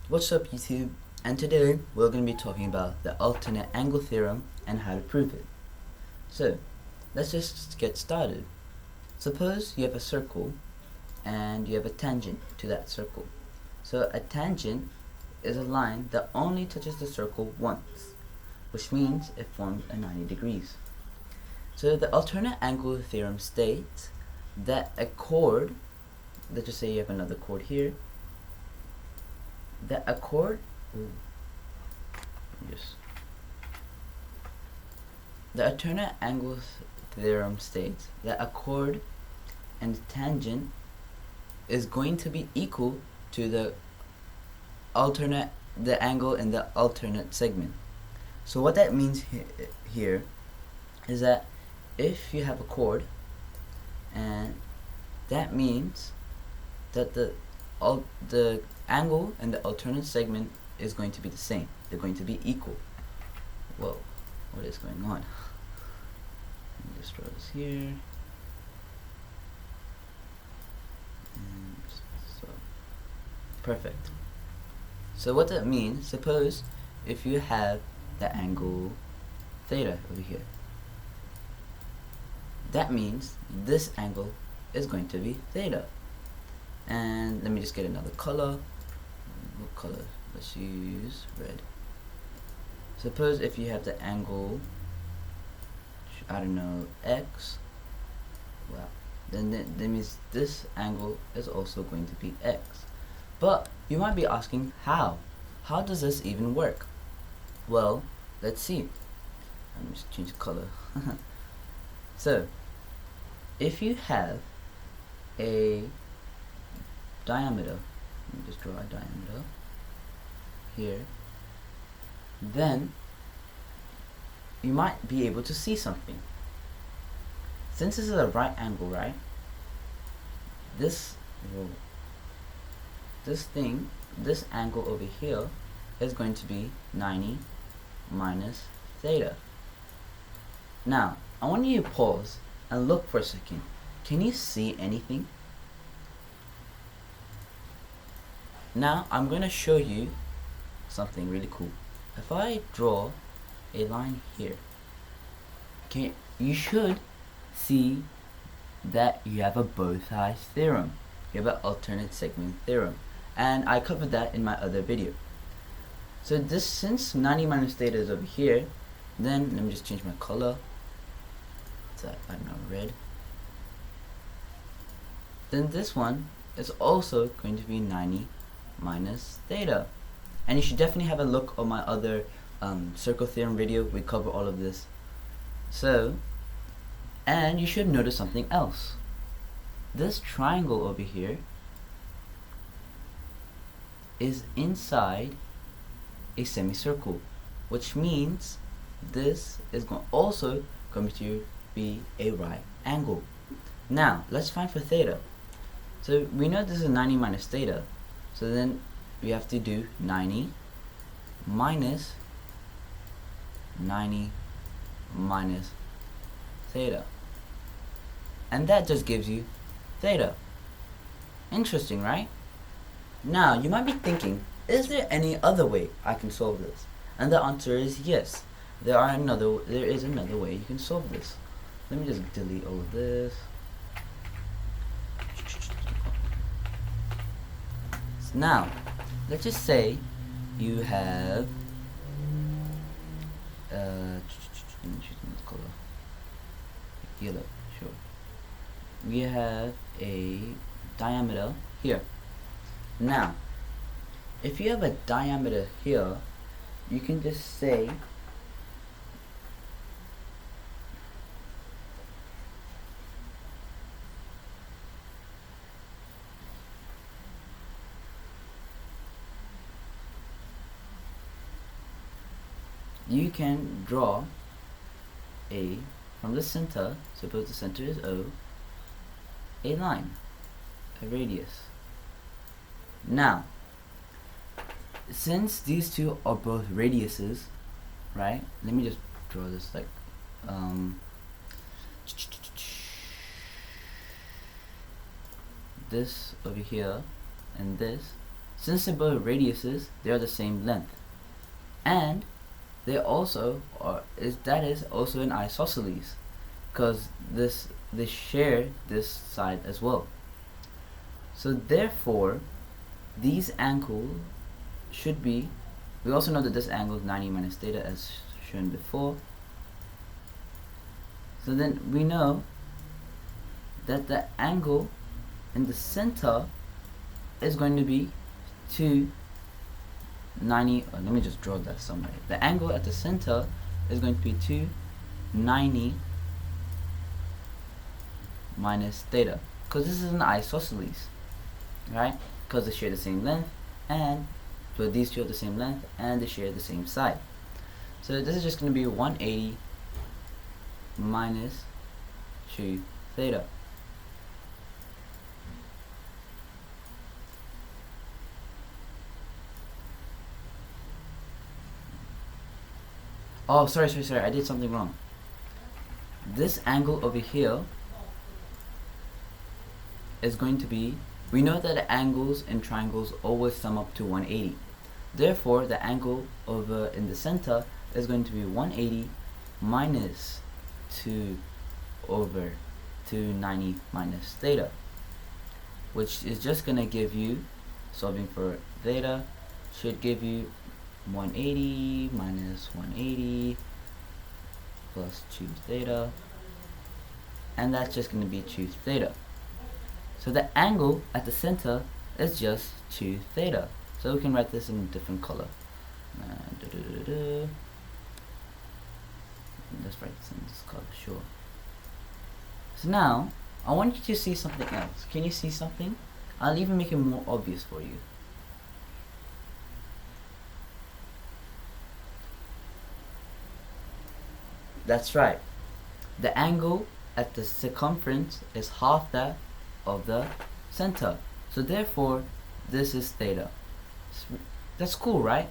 What's up, YouTube? And today we're going to be talking about the alternate angle theorem and how to prove it. So let's just get started. Suppose you have a circle and you have a tangent to that circle. So a tangent is a line that only touches the circle once, which means it forms a 90 degrees. So the alternate angle theorem states that a chord, let's just say you have another chord here, that a chord, the alternate angle theorem states that a chord and tangent is going to be equal to the angle in the alternate segment. So what that means here is that if you have a chord, and that means that the angle and the alternate segment is going to be the same. They're going to be equal. Whoa, what is going on? Let me just draw this here. And so, perfect. So what that means, suppose if you have the angle theta over here, that means this angle is going to be theta. And let me just get another color. What color? Let's use red. Suppose if you have the angle, I don't know, x, well, then that means this angle is also going to be x. But you might be asking, how? How does this even work? Well, let's see. Let me just change the color. So, if you have a diameter, let me just draw a diameter here, then you might be able to see something. Since this is a right angle, right? This angle over here is going to be 90 minus theta. Now, I want you to pause and look for a second. Can you see anything? Now, I'm going to show you something really cool. If I draw a line here, you should see that you have a both sides theorem. You have an alternate segment theorem. And I covered that in my other video. So this, since 90 minus theta is over here, then let me just change my color. What's that? I don't know, red. Then this one is also going to be 90 minus theta. And you should definitely have a look on my other circle theorem video. We cover all of this. So, and you should notice something else. This triangle over here is inside a semicircle, which means this is also going to be a right angle. Now, let's find for theta. So we know this is 90 minus theta. So then we have to do 90 minus 90 minus theta. And that just gives you theta. Interesting, right? Now, you might be thinking, is there any other way I can solve this? And the answer is yes. There is another way you can solve this. Let me just delete all of this. Now, let's just say you have let me choose another color. Yellow, sure. We have a diameter here. Now, if you have a diameter here, you can just say you can draw from the center, suppose the center is O, a line, a radius. Now, since these two are both radiuses, right? Let me just draw this like this over here and this. since they're both radiuses, they are the same length, and they also that is also an isosceles, because they share this side as well. So therefore, these angles should be. We also know that this angle is 90 minus theta, as shown before. So then we know that the angle in the center is going to be 290. Let me just draw that somewhere. The angle at the center is going to be 290 minus theta, because this is an isosceles, right? Because they share the same length, and so these two have the same length and they share the same side. So this is just going to be 180 minus 2 theta. Oh, sorry, I did something wrong. This angle over here is going to be, we know that the angles in triangles always sum up to 180. Therefore, the angle over in the center is going to be 180 minus 2 over 290 minus theta, which is just going to give you, solving for theta, should give you 180 minus 180 plus 2 theta, and that's just going to be 2 theta. So the angle at the center is just 2 theta. So we can write this in a different color. Let's write this in this color, sure. So now, I want you to see something else. Can you see something? I'll even make it more obvious for you. That's right. The angle at the circumference is half that of the center. So therefore, this is theta. That's cool, right?